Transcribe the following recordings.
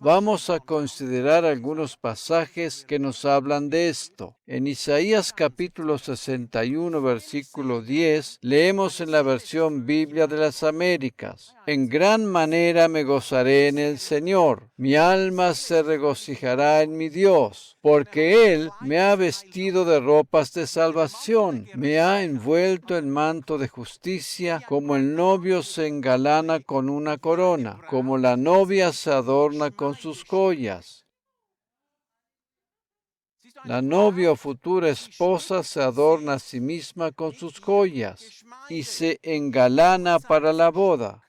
Vamos a considerar algunos pasajes que nos hablan de esto. En Isaías capítulo 61, versículo 10, leemos en la versión Biblia de las Américas: En gran manera me gozaré en el Señor, mi alma se regocijará en mi Dios, porque Él me ha vestido de ropas de salvación, me ha envuelto en manto de justicia, como el novio se engalana con una corona, como la novia se adorna con sus joyas. La novia o futura esposa se adorna a sí misma con sus joyas y se engalana para la boda.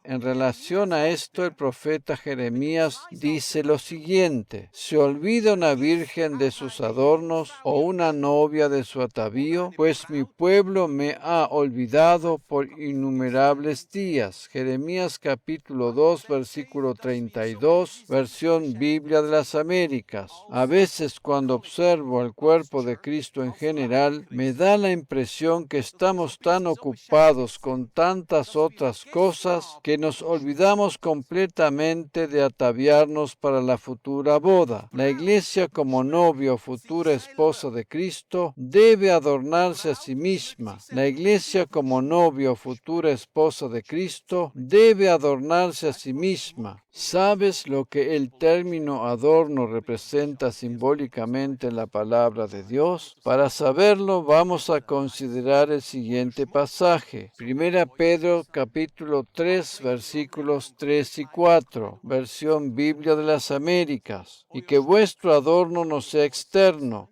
En relación a esto, el profeta Jeremías dice lo siguiente: ¿Se olvida una virgen de sus adornos o una novia de su atavío? Pues mi pueblo me ha olvidado por innumerables días. Jeremías capítulo 2, versículo 32, versión Biblia de las Américas. A veces, cuando observo el cuerpo de Cristo en general, me da la impresión que estamos tan ocupados con tantas otras cosas que nos olvidamos completamente de ataviarnos para la futura boda. La iglesia, como novia o futura esposa de Cristo, debe adornarse a sí misma. La iglesia, como novia o futura esposa de Cristo, debe adornarse a sí misma. ¿Sabes lo que el término adorno representa simbólicamente en la palabra de Dios? Para saberlo, vamos a considerar el siguiente pasaje. 1 Pedro capítulo 3, versículos 3 y 4, versión Biblia de las Américas. Y que vuestro adorno no sea externo,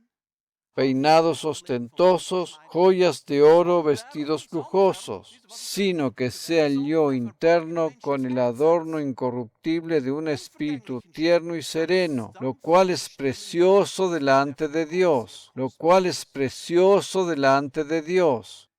peinados ostentosos, joyas de oro, vestidos lujosos, sino que sea el yo interno con el adorno incorruptible de un espíritu tierno y sereno, lo cual es precioso delante de Dios,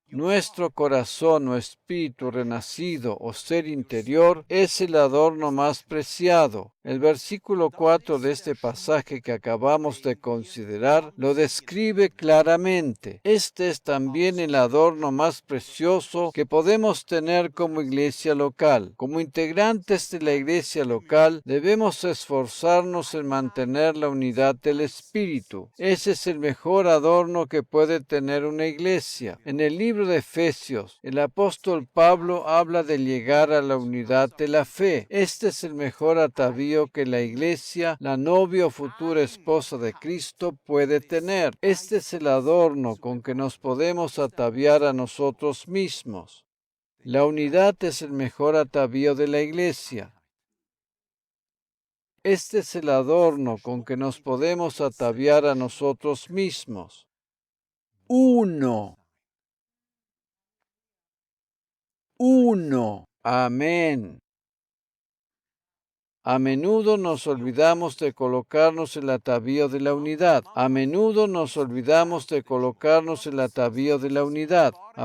Nuestro corazón o espíritu renacido o ser interior es el adorno más preciado. El versículo 4 de este pasaje que acabamos de considerar lo describe claramente. Este es también el adorno más precioso que podemos tener como iglesia local. Como integrantes de la iglesia local, debemos esforzarnos en mantener la unidad del espíritu. Ese es el mejor adorno que puede tener una iglesia. En el libro de Efesios, el apóstol Pablo habla de llegar a la unidad de la fe. Este es el mejor atavío que la iglesia, la novia o futura esposa de Cristo, puede tener. Este es el adorno con que nos podemos ataviar a nosotros mismos. La unidad es el mejor atavío de la iglesia. Este es el adorno con que nos podemos ataviar a nosotros mismos. Uno. Amén. A menudo nos olvidamos de colocarnos el atavío de la unidad. A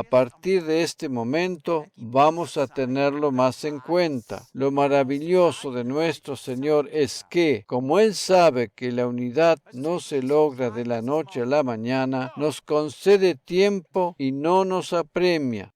partir de este momento, vamos a tenerlo más en cuenta. Lo maravilloso de nuestro Señor es que, como Él sabe que la unidad no se logra de la noche a la mañana, nos concede tiempo y no nos apremia.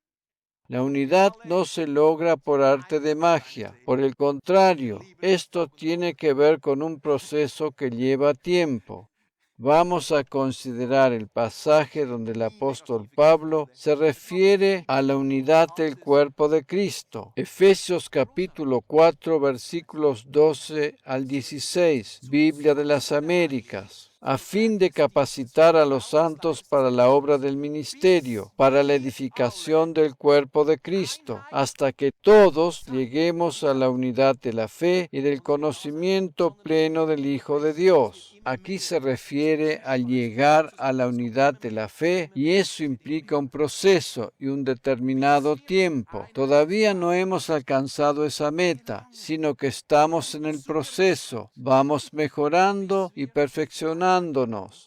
La unidad no se logra por arte de magia. Por el contrario, esto tiene que ver con un proceso que lleva tiempo. Vamos a considerar el pasaje donde el apóstol Pablo se refiere a la unidad del cuerpo de Cristo. Efesios capítulo 4, versículos 12 al 16, Biblia de las Américas. A fin de capacitar a los santos para la obra del ministerio, para la edificación del cuerpo de Cristo, hasta que todos lleguemos a la unidad de la fe y del conocimiento pleno del Hijo de Dios. Aquí se refiere a llegar a la unidad de la fe, y eso implica un proceso y un determinado tiempo. Todavía no hemos alcanzado esa meta, sino que estamos en el proceso. Vamos mejorando y perfeccionándonos.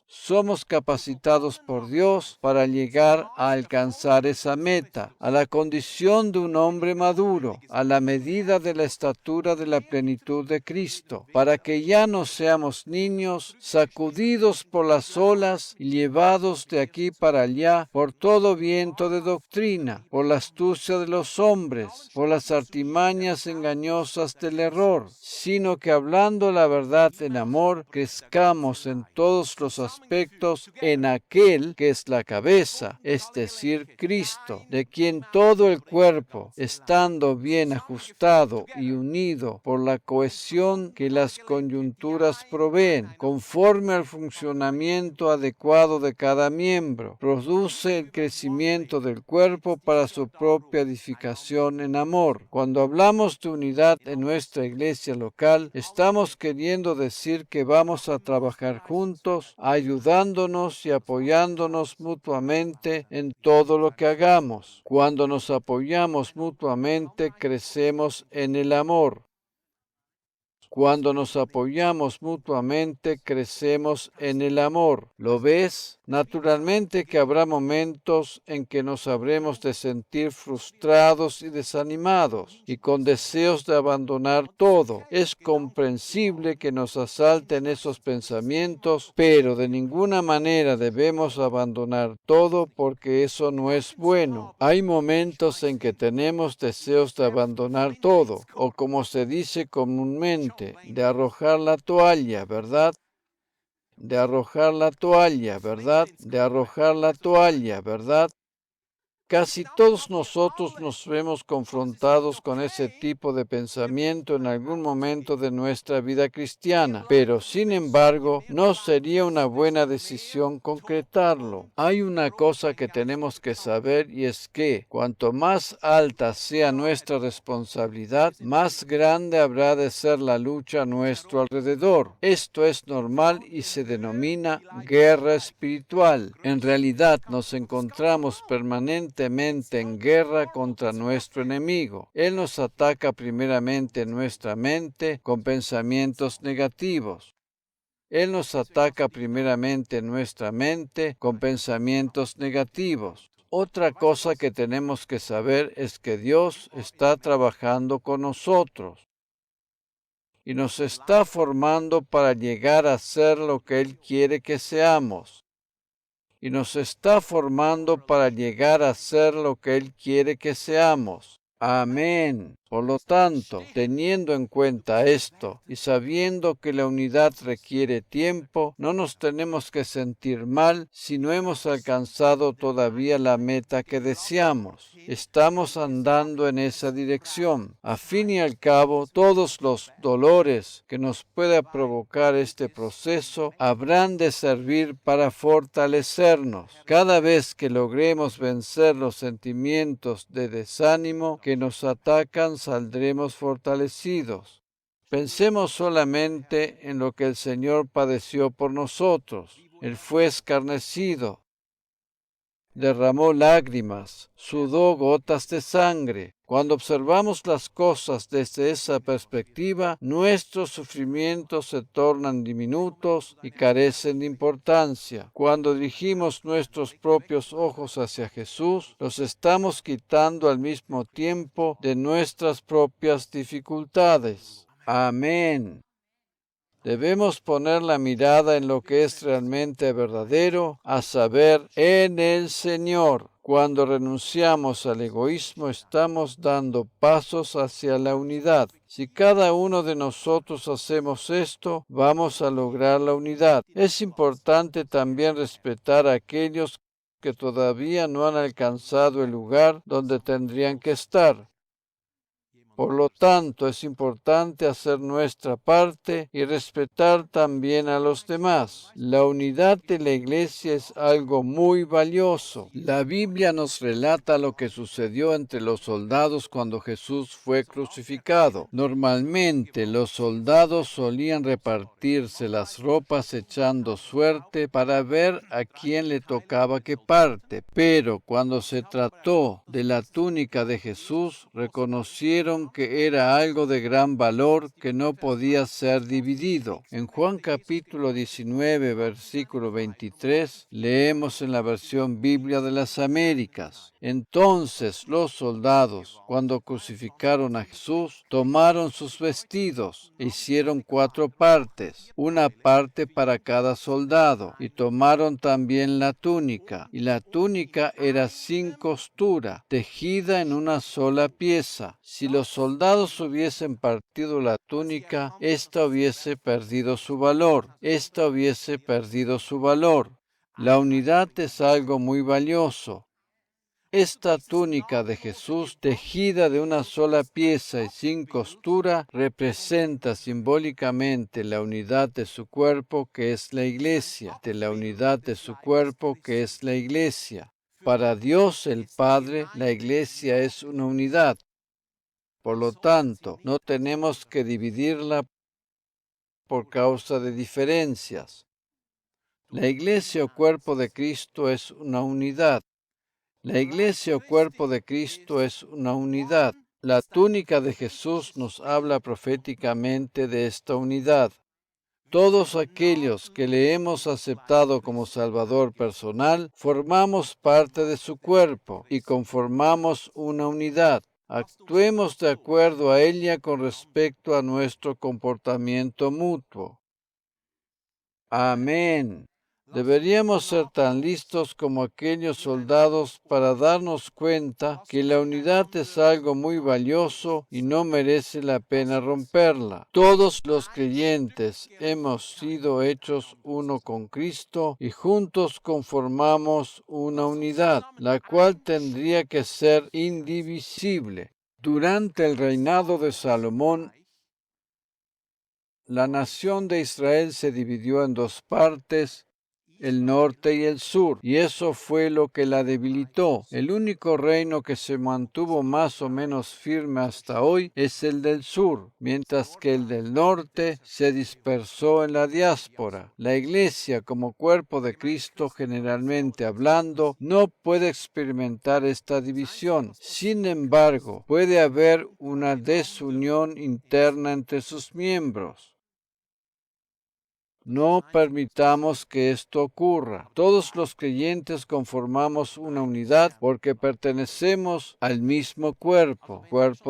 Somos capacitados por Dios para llegar a alcanzar esa meta, a la condición de un hombre maduro, a la medida de la estatura de la plenitud de Cristo, para que ya no seamos niños, somos sacudidos por las olas y llevados de aquí para allá por todo viento de doctrina, por la astucia de los hombres, por las artimañas engañosas del error, sino que hablando la verdad en amor, crezcamos en todos los aspectos en aquel que es la cabeza, es decir, Cristo, de quien todo el cuerpo, estando bien ajustado y unido por la cohesión que las coyunturas proveen, conforme al funcionamiento adecuado de cada miembro, produce el crecimiento del cuerpo para su propia edificación en amor. Cuando hablamos de unidad en nuestra iglesia local, estamos queriendo decir que vamos a trabajar juntos, ayudándonos y apoyándonos mutuamente en todo lo que hagamos. Cuando nos apoyamos mutuamente, crecemos en el amor. Cuando nos apoyamos mutuamente, crecemos en el amor. ¿Lo ves? Naturalmente que habrá momentos en que nos habremos de sentir frustrados y desanimados y con deseos de abandonar todo. Es comprensible que nos asalten esos pensamientos, pero de ninguna manera debemos abandonar todo porque eso no es bueno. Hay momentos en que tenemos deseos de abandonar todo, o como se dice comúnmente, de arrojar la toalla, ¿verdad? De arrojar la toalla, ¿verdad? De arrojar la toalla, ¿verdad? Casi todos nosotros nos vemos confrontados con ese tipo de pensamiento en algún momento de nuestra vida cristiana, pero sin embargo no sería una buena decisión concretarlo. Hay una cosa que tenemos que saber y es que cuanto más alta sea nuestra responsabilidad, más grande habrá de ser la lucha a nuestro alrededor. Esto es normal y se denomina guerra espiritual. En realidad nos encontramos permanentemente en guerra contra nuestro enemigo. Él nos ataca primeramente en nuestra mente con pensamientos negativos. Él nos ataca primeramente en nuestra mente con pensamientos negativos. Otra cosa que tenemos que saber es que Dios está trabajando con nosotros y nos está formando para llegar a ser lo que Él quiere que seamos. Y nos está formando para llegar a ser lo que Él quiere que seamos. Amén. Por lo tanto, teniendo en cuenta esto y sabiendo que la unidad requiere tiempo, no nos tenemos que sentir mal si no hemos alcanzado todavía la meta que deseamos. Estamos andando en esa dirección. A fin y al cabo, todos los dolores que nos pueda provocar este proceso habrán de servir para fortalecernos. Cada vez que logremos vencer los sentimientos de desánimo que nos atacan, saldremos fortalecidos. Pensemos solamente en lo que el Señor padeció por nosotros. Él fue escarnecido, derramó lágrimas, sudó gotas de sangre. Cuando observamos las cosas desde esa perspectiva, nuestros sufrimientos se tornan diminutos y carecen de importancia. Cuando dirigimos nuestros propios ojos hacia Jesús, los estamos quitando al mismo tiempo de nuestras propias dificultades. Amén. Debemos poner la mirada en lo que es realmente verdadero, a saber, en el Señor. Cuando renunciamos al egoísmo, estamos dando pasos hacia la unidad. Si cada uno de nosotros hacemos esto, vamos a lograr la unidad. Es importante también respetar a aquellos que todavía no han alcanzado el lugar donde tendrían que estar. Por lo tanto, es importante hacer nuestra parte y respetar también a los demás. La unidad de la iglesia es algo muy valioso. La Biblia nos relata lo que sucedió entre los soldados cuando Jesús fue crucificado. Normalmente, los soldados solían repartirse las ropas echando suerte para ver a quién le tocaba qué parte. Pero cuando se trató de la túnica de Jesús, reconocieron entendieron que era algo de gran valor que no podía ser dividido. En Juan capítulo 19, versículo 23, leemos en la versión Biblia de las Américas: entonces los soldados, cuando crucificaron a Jesús, tomaron sus vestidos e hicieron 4 partes, una parte para cada soldado, y tomaron también la túnica, y la túnica era sin costura, tejida en una sola pieza. Si los soldados hubiesen partido la túnica, ésta hubiese perdido su valor. La unidad es algo muy valioso. Esta túnica de Jesús, tejida de una sola pieza y sin costura, representa simbólicamente la unidad de su cuerpo, que es la Iglesia. Para Dios el Padre, la Iglesia es una unidad. Por lo tanto, no tenemos que dividirla por causa de diferencias. La Iglesia o cuerpo de Cristo es una unidad. La túnica de Jesús nos habla proféticamente de esta unidad. Todos aquellos que le hemos aceptado como Salvador personal, formamos parte de su cuerpo y conformamos una unidad. Actuemos de acuerdo a ella con respecto a nuestro comportamiento mutuo. Amén. Deberíamos ser tan listos como aquellos soldados para darnos cuenta que la unidad es algo muy valioso y no merece la pena romperla. Todos los creyentes hemos sido hechos uno con Cristo y juntos conformamos una unidad, la cual tendría que ser indivisible. Durante el reinado de Salomón, la nación de Israel se dividió en 2 partes, el norte y el sur, y eso fue lo que la debilitó. El único reino que se mantuvo más o menos firme hasta hoy es el del sur, mientras que el del norte se dispersó en la diáspora. La Iglesia, como cuerpo de Cristo, generalmente hablando, no puede experimentar esta división. Sin embargo, puede haber una desunión interna entre sus miembros. No permitamos que esto ocurra. Todos los creyentes conformamos una unidad porque pertenecemos al mismo cuerpo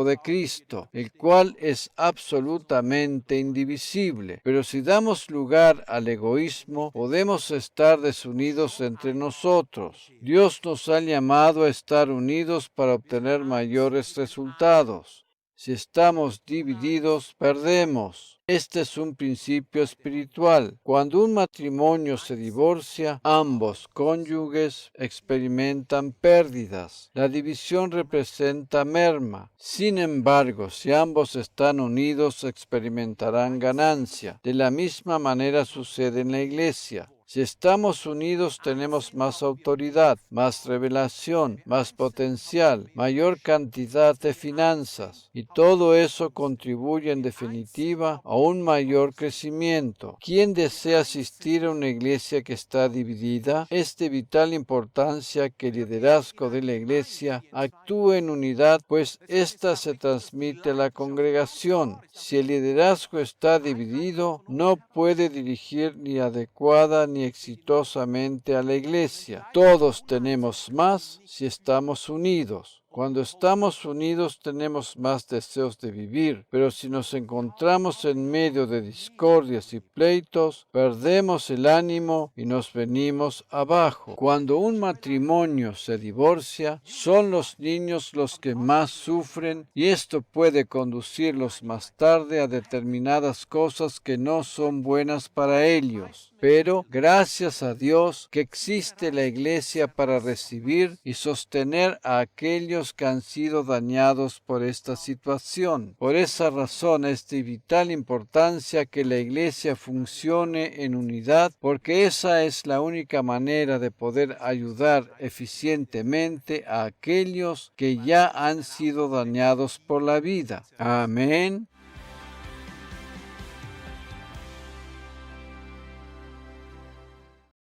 de Cristo, el cual es absolutamente indivisible. Pero si damos lugar al egoísmo, podemos estar desunidos entre nosotros. Dios nos ha llamado a estar unidos para obtener mayores resultados. Si estamos divididos, perdemos. Este es un principio espiritual. Cuando un matrimonio se divorcia, ambos cónyuges experimentan pérdidas. La división representa merma. Sin embargo, si ambos están unidos, experimentarán ganancia. De la misma manera sucede en la Iglesia. Si estamos unidos, tenemos más autoridad, más revelación, más potencial, mayor cantidad de finanzas, y todo eso contribuye en definitiva a un mayor crecimiento. ¿Quién desea asistir a una iglesia que está dividida? Es de vital importancia que el liderazgo de la iglesia actúe en unidad, pues ésta se transmite a la congregación. Si el liderazgo está dividido, no puede dirigir ni adecuada ni exitosamente a la iglesia. Todos tenemos más si estamos unidos. Cuando estamos unidos tenemos más deseos de vivir, pero si nos encontramos en medio de discordias y pleitos, perdemos el ánimo y nos venimos abajo. Cuando un matrimonio se divorcia, son los niños los que más sufren y esto puede conducirlos más tarde a determinadas cosas que no son buenas para ellos. Pero gracias a Dios que existe la iglesia para recibir y sostener a aquellos que han sido dañados por esta situación. Por esa razón es de vital importancia que la iglesia funcione en unidad, porque esa es la única manera de poder ayudar eficientemente a aquellos que ya han sido dañados por la vida. Amén.